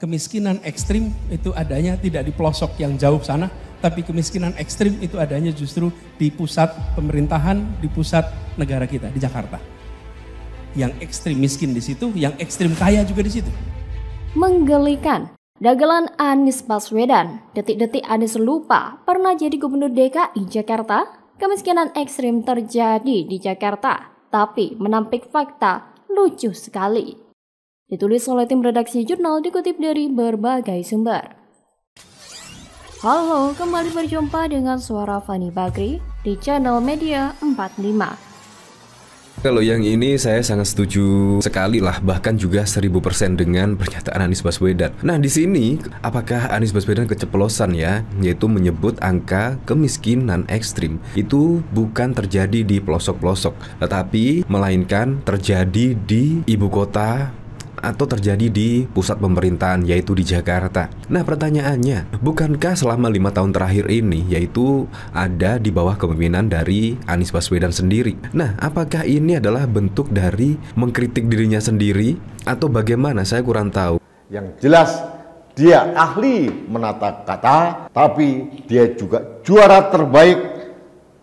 kemiskinan ekstrim itu adanya tidak di pelosok yang jauh sana, tapi kemiskinan ekstrim itu adanya justru di pusat pemerintahan, di pusat negara kita, di Jakarta. Yang ekstrim miskin di situ, yang ekstrim kaya juga di situ. Menggelikan, dagelan Anies Baswedan, detik-detik Anies lupa pernah jadi gubernur DKI Jakarta. Kemiskinan ekstrim terjadi di Jakarta, tapi menampik fakta lucu sekali. Ditulis oleh tim redaksi jurnal, dikutip dari berbagai sumber. Halo, kembali berjumpa dengan suara Fani Bakri di channel Media 45. Kalau yang ini saya sangat setuju sekali lah, bahkan juga 1000% dengan pernyataan Anies Baswedan. Nah di sini, apakah Anies Baswedan keceplosan ya? Yaitu menyebut angka kemiskinan ekstrim itu bukan terjadi di pelosok-pelosok, tetapi melainkan terjadi di ibu kota atau terjadi di pusat pemerintahan, yaitu di Jakarta. Nah pertanyaannya, bukankah selama 5 tahun terakhir ini yaitu ada di bawah kepemimpinan dari Anies Baswedan sendiri? Nah apakah ini adalah bentuk dari mengkritik dirinya sendiri atau bagaimana? Saya kurang tahu. Yang jelas dia ahli menata kata, tapi dia juga juara terbaik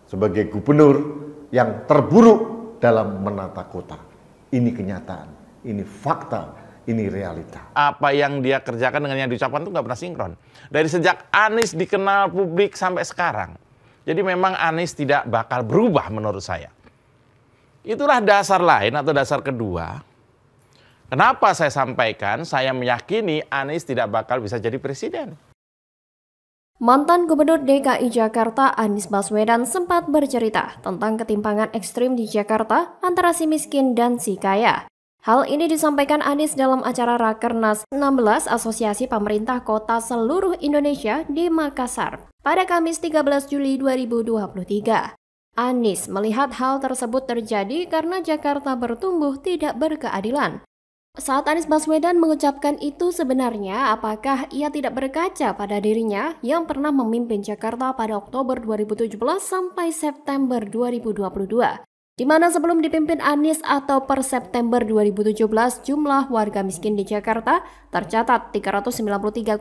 sebagai gubernur yang terburuk dalam menata kota. Ini kenyataan. Ini fakta, ini realita. Apa yang dia kerjakan dengan yang diucapkan itu nggak pernah sinkron. Dari sejak Anies dikenal publik sampai sekarang. Jadi memang Anies tidak bakal berubah menurut saya. Itulah dasar lain atau dasar kedua. Kenapa saya sampaikan, saya meyakini Anies tidak bakal bisa jadi presiden. Mantan Gubernur DKI Jakarta Anies Baswedan sempat bercerita tentang ketimpangan ekstrim di Jakarta antara si miskin dan si kaya. Hal ini disampaikan Anies dalam acara Rakernas 16 Asosiasi Pemerintah Kota Seluruh Indonesia di Makassar pada Kamis 13 Juli 2023. Anies melihat hal tersebut terjadi karena Jakarta bertumbuh tidak berkeadilan. Saat Anies Baswedan mengucapkan itu, sebenarnya apakah ia tidak berkaca pada dirinya yang pernah memimpin Jakarta pada Oktober 2017 sampai September 2022? Di mana sebelum dipimpin Anies atau per September 2017 jumlah warga miskin di Jakarta tercatat 393,13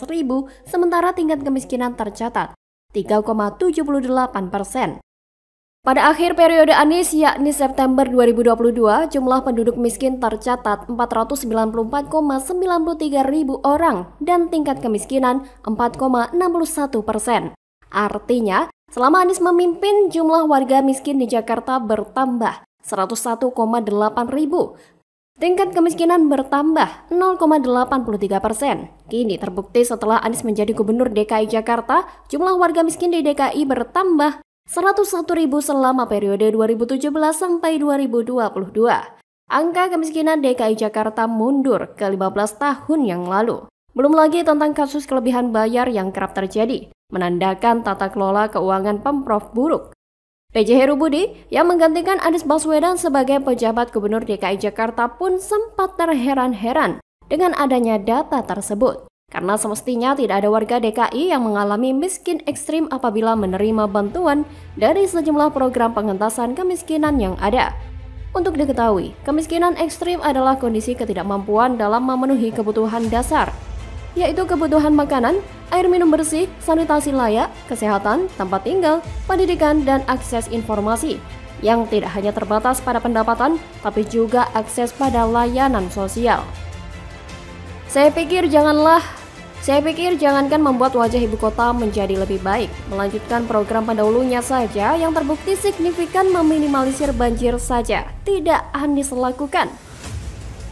ribu, sementara tingkat kemiskinan tercatat 3,78%. Pada akhir periode Anies yakni September 2022, jumlah penduduk miskin tercatat 494,93 ribu orang dan tingkat kemiskinan 4,61%. Artinya, selama Anies memimpin, jumlah warga miskin di Jakarta bertambah 101,8 ribu. Tingkat kemiskinan bertambah 0,83%. Kini terbukti setelah Anies menjadi Gubernur DKI Jakarta, jumlah warga miskin di DKI bertambah 101 ribu selama periode 2017 sampai 2022. Angka kemiskinan DKI Jakarta mundur ke 15 tahun yang lalu. Belum lagi tentang kasus kelebihan bayar yang kerap terjadi, menandakan tata kelola keuangan Pemprov buruk. PJ Herubudi yang menggantikan Anies Baswedan sebagai pejabat Gubernur DKI Jakarta pun sempat terheran-heran dengan adanya data tersebut. Karena semestinya tidak ada warga DKI yang mengalami miskin ekstrim apabila menerima bantuan dari sejumlah program pengentasan kemiskinan yang ada. Untuk diketahui, kemiskinan ekstrim adalah kondisi ketidakmampuan dalam memenuhi kebutuhan dasar, yaitu kebutuhan makanan, air minum bersih, sanitasi layak, kesehatan, tempat tinggal, pendidikan, dan akses informasi, yang tidak hanya terbatas pada pendapatan, tapi juga akses pada layanan sosial. Saya pikir jangankan membuat wajah ibu kota menjadi lebih baik, melanjutkan program pendahulunya saja yang terbukti signifikan meminimalisir banjir saja tidak Anies lakukan.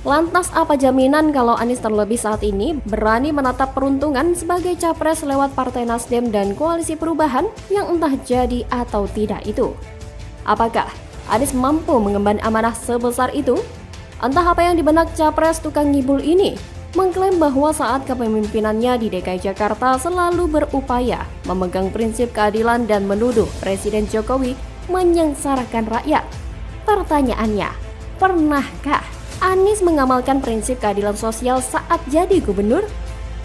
Lantas apa jaminan kalau Anies terlebih saat ini berani menatap peruntungan sebagai capres lewat Partai Nasdem dan Koalisi Perubahan yang entah jadi atau tidak itu? Apakah Anies mampu mengemban amanah sebesar itu? Entah apa yang di benak capres tukang ngibul ini, mengklaim bahwa saat kepemimpinannya di DKI Jakarta selalu berupaya memegang prinsip keadilan dan menuduh Presiden Jokowi menyengsarakan rakyat. Pertanyaannya, pernahkah Anies mengamalkan prinsip keadilan sosial saat jadi gubernur?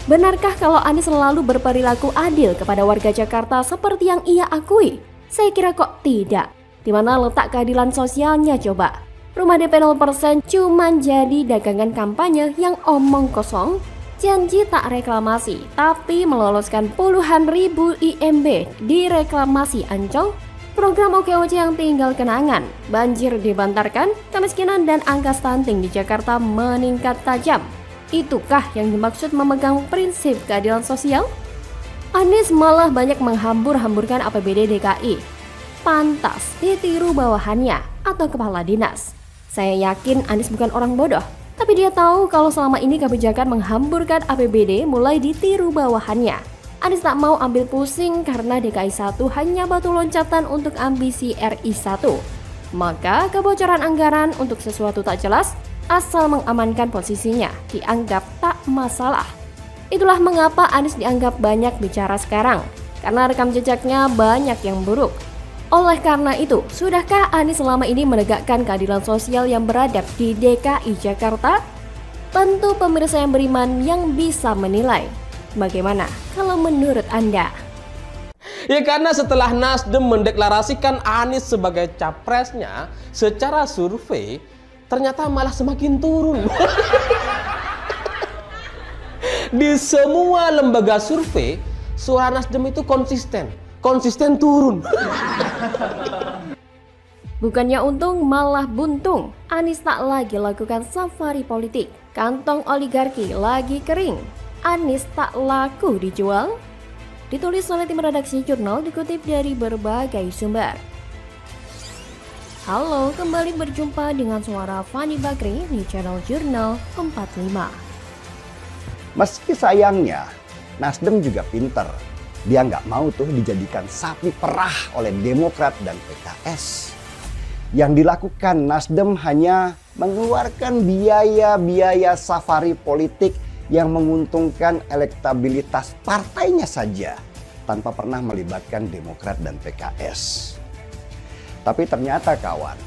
Benarkah kalau Anies selalu berperilaku adil kepada warga Jakarta seperti yang ia akui? Saya kira kok tidak. Di mana letak keadilan sosialnya coba? Rumah DP 0% cuman jadi dagangan kampanye yang omong kosong. janji tak reklamasi, tapi meloloskan puluhan ribu IMB di reklamasi Ancol, program OKOC yang tinggal kenangan, banjir dibantarkan, kemiskinan dan angka stunting di Jakarta meningkat tajam. Itukah yang dimaksud memegang prinsip keadilan sosial? Anies malah banyak menghambur-hamburkan APBD DKI. Pantas ditiru bawahannya atau kepala dinas. Saya yakin Anies bukan orang bodoh, tapi dia tahu kalau selama ini kebijakan menghamburkan APBD mulai ditiru bawahannya. Anies tak mau ambil pusing karena DKI 1 hanya batu loncatan untuk ambisi RI 1. Maka kebocoran anggaran untuk sesuatu tak jelas asal mengamankan posisinya dianggap tak masalah. Itulah mengapa Anies dianggap banyak bicara sekarang, karena rekam jejaknya banyak yang buruk. Oleh karena itu, sudahkah Anies selama ini menegakkan keadilan sosial yang beradab di DKI Jakarta? Tentu pemirsa yang beriman yang bisa menilai. Bagaimana kalau menurut Anda? Ya karena setelah Nasdem mendeklarasikan Anies sebagai capresnya, secara survei ternyata malah semakin turun. Di semua lembaga survei, suara Nasdem itu konsisten turun. Bukannya untung malah buntung, Anies tak lagi lakukan safari politik. Kantong oligarki lagi kering. Anies tak laku dijual. Ditulis oleh tim redaksi jurnal, dikutip dari berbagai sumber. Halo, kembali berjumpa dengan suara Fani Bakri di channel Jurnal 45. Meski sayangnya, Nasdem juga pinter. Dia nggak mau tuh dijadikan sapi perah oleh Demokrat dan PKS. Yang dilakukan Nasdem hanya mengeluarkan biaya-biaya safari politik yang menguntungkan elektabilitas partainya saja, tanpa pernah melibatkan Demokrat dan PKS. Tapi ternyata kawan,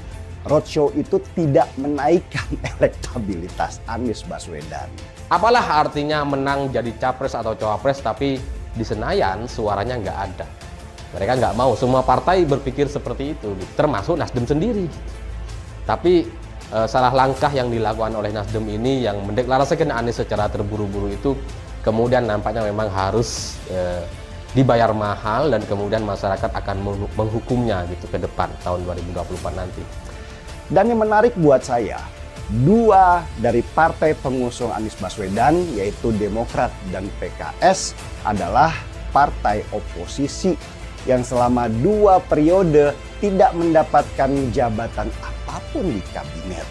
roadshow itu tidak menaikkan elektabilitas Anies Baswedan. Apalah artinya menang jadi capres atau cawapres tapi di Senayan suaranya nggak ada. Mereka nggak mau, semua partai berpikir seperti itu, termasuk Nasdem sendiri. Tapi salah langkah yang dilakukan oleh Nasdem ini yang mendeklarasikan Anies secara terburu-buru itu kemudian nampaknya memang harus dibayar mahal dan kemudian masyarakat akan menghukumnya gitu ke depan tahun 2024 nanti. Dan yang menarik buat saya, dua dari partai pengusung Anies Baswedan yaitu Demokrat dan PKS adalah partai oposisi yang selama 2 periode tidak mendapatkan jabatan apapun di kabinet.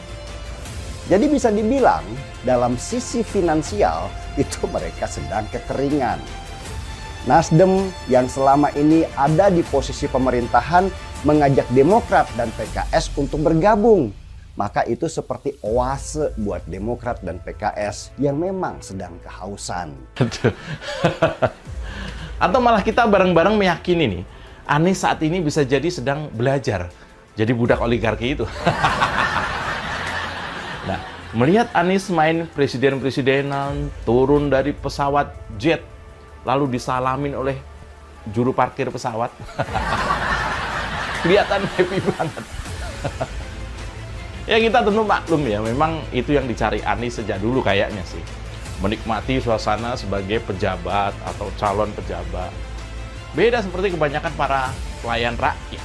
Jadi bisa dibilang dalam sisi finansial itu mereka sedang kekeringan. Nasdem yang selama ini ada di posisi pemerintahan mengajak Demokrat dan PKS untuk bergabung. Maka itu seperti oase buat Demokrat dan PKS yang memang sedang kehausan. Atau malah kita bareng-bareng meyakini nih, Anies saat ini bisa jadi sedang belajar jadi budak oligarki itu. Nah, melihat Anies main presiden-presidenan, turun dari pesawat jet, lalu disalamin oleh juru parkir pesawat. Kelihatan happy banget. Ya kita tentu maklum ya, memang itu yang dicari Anies sejak dulu kayaknya sih. Menikmati suasana sebagai pejabat atau calon pejabat. Beda seperti kebanyakan para pelayan rakyat.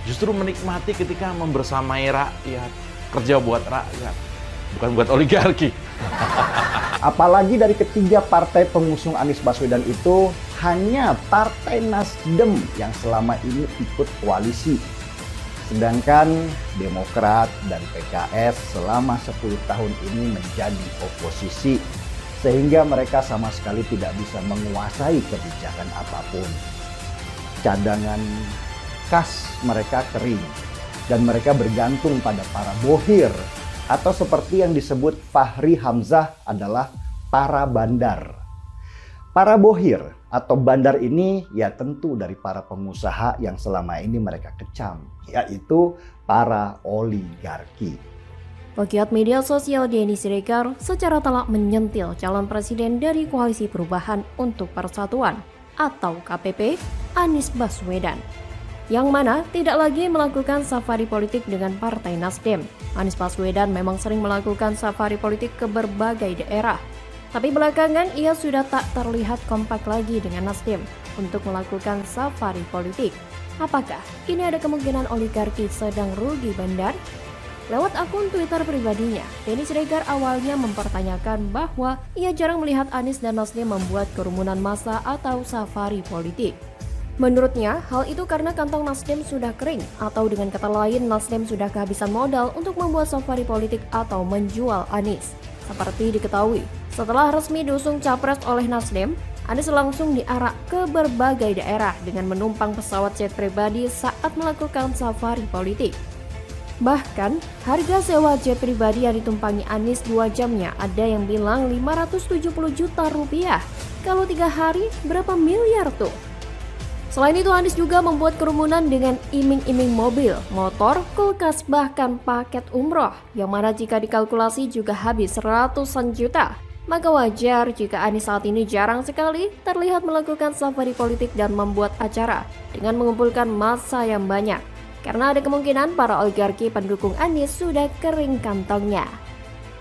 Justru menikmati ketika membersamai rakyat, kerja buat rakyat, bukan buat oligarki. Apalagi dari ketiga partai pengusung Anies Baswedan itu hanya Partai Nasdem yang selama ini ikut koalisi. Sedangkan Demokrat dan PKS selama 10 tahun ini menjadi oposisi. Sehingga mereka sama sekali tidak bisa menguasai kebijakan apapun. Cadangan kas mereka kering. Dan mereka bergantung pada para bohir. Atau seperti yang disebut Fahri Hamzah adalah para bandar. Para bohir atau bandar ini ya tentu dari para pengusaha yang selama ini mereka kecam, yaitu para oligarki. Pegiat media sosial Denny Siregar secara telak menyentil calon presiden dari Koalisi Perubahan untuk Persatuan atau KPP, Anies Baswedan, yang mana tidak lagi melakukan safari politik dengan Partai Nasdem. Anies Baswedan memang sering melakukan safari politik ke berbagai daerah. Tapi belakangan ia sudah tak terlihat kompak lagi dengan Nasdem untuk melakukan safari politik. Apakah ini ada kemungkinan oligarki sedang rugi bandar? Lewat akun Twitter pribadinya, Denny Siregar awalnya mempertanyakan bahwa ia jarang melihat Anies dan Nasdem membuat kerumunan massa atau safari politik. Menurutnya, hal itu karena kantong Nasdem sudah kering, atau dengan kata lain Nasdem sudah kehabisan modal untuk membuat safari politik atau menjual Anies. Seperti diketahui, setelah resmi diusung capres oleh Nasdem, Anies langsung diarak ke berbagai daerah dengan menumpang pesawat jet pribadi saat melakukan safari politik. Bahkan, harga sewa jet pribadi yang ditumpangi Anies 2 jamnya ada yang bilang 570 juta rupiah. Kalau 3 hari, berapa miliar tuh? Selain itu, Anies juga membuat kerumunan dengan iming-iming mobil, motor, kulkas, bahkan paket umroh, yang mana jika dikalkulasi juga habis ratusan juta. Maka wajar jika Anies saat ini jarang sekali terlihat melakukan safari politik dan membuat acara dengan mengumpulkan massa yang banyak. Karena ada kemungkinan para oligarki pendukung Anies sudah kering kantongnya.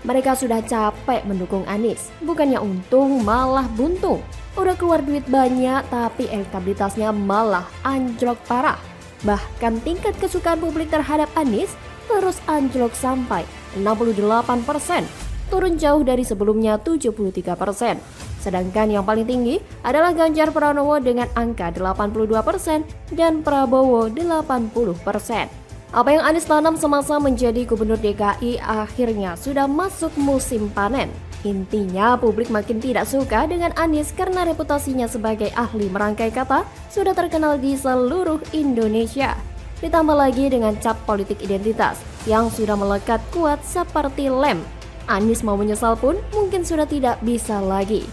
Mereka sudah capek mendukung Anies, bukannya untung malah buntung. Udah keluar duit banyak tapi elektabilitasnya malah anjlok parah. Bahkan tingkat kesukaan publik terhadap Anies terus anjlok sampai 68%, turun jauh dari sebelumnya 73%. Sedangkan yang paling tinggi adalah Ganjar Pranowo dengan angka 82% dan Prabowo 80%. Apa yang Anies tanam semasa menjadi gubernur DKI akhirnya sudah masuk musim panen. Intinya publik makin tidak suka dengan Anies karena reputasinya sebagai ahli merangkai kata sudah terkenal di seluruh Indonesia. Ditambah lagi dengan cap politik identitas yang sudah melekat kuat seperti lem. Anies mau menyesal pun mungkin sudah tidak bisa lagi.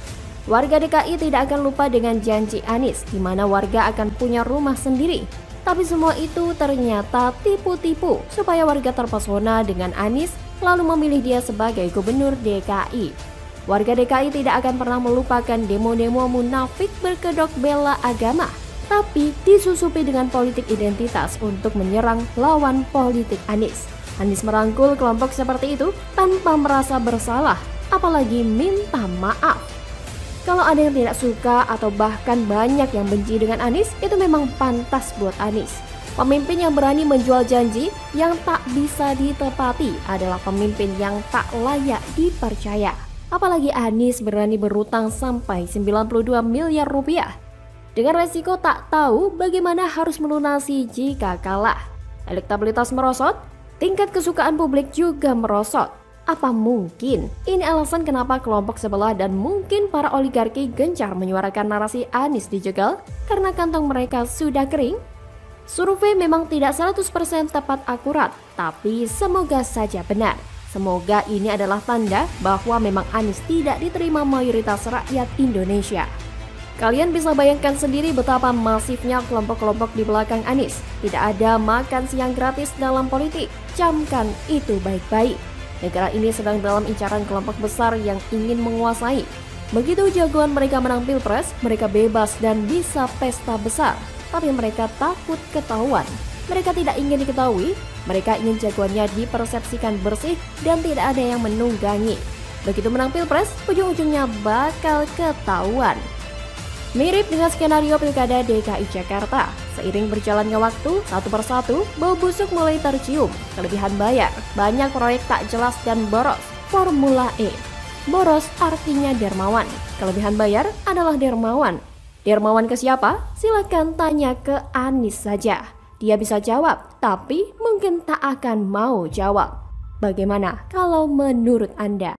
Warga DKI tidak akan lupa dengan janji Anies, di mana warga akan punya rumah sendiri. Tapi semua itu ternyata tipu-tipu supaya warga terpesona dengan Anies lalu memilih dia sebagai gubernur DKI. Warga DKI tidak akan pernah melupakan demo-demo munafik berkedok bela agama, tapi disusupi dengan politik identitas untuk menyerang lawan politik Anies. Anies merangkul kelompok seperti itu tanpa merasa bersalah, apalagi minta maaf. Kalau ada yang tidak suka atau bahkan banyak yang benci dengan Anies, itu memang pantas buat Anies. Pemimpin yang berani menjual janji yang tak bisa ditepati adalah pemimpin yang tak layak dipercaya. Apalagi Anies berani berutang sampai 92 miliar rupiah. Dengan resiko tak tahu bagaimana harus melunasi jika kalah. Elektabilitas merosot, tingkat kesukaan publik juga merosot. Apa mungkin ini alasan kenapa kelompok sebelah dan mungkin para oligarki gencar menyuarakan narasi Anies dijegal karena kantong mereka sudah kering? Survei memang tidak 100% tepat akurat, tapi semoga saja benar. Semoga ini adalah tanda bahwa memang Anies tidak diterima mayoritas rakyat Indonesia. Kalian bisa bayangkan sendiri betapa masifnya kelompok-kelompok di belakang Anies. Tidak ada makan siang gratis dalam politik. Camkan itu baik-baik. Negara ini sedang dalam incaran kelompok besar yang ingin menguasai. Begitu jagoan mereka menang pilpres, mereka bebas dan bisa pesta besar. Tapi mereka takut ketahuan. Mereka tidak ingin diketahui, mereka ingin jagoannya dipersepsikan bersih dan tidak ada yang menunggangi. Begitu menang pilpres, ujung-ujungnya bakal ketahuan. Mirip dengan skenario Pilkada DKI Jakarta, seiring berjalannya waktu, satu persatu, bau busuk mulai tercium, kelebihan bayar, banyak proyek tak jelas dan boros, Formula E. Boros artinya dermawan, kelebihan bayar adalah dermawan. Dermawan ke siapa? Silakan tanya ke Anies saja. Dia bisa jawab, tapi mungkin tak akan mau jawab. Bagaimana kalau menurut Anda?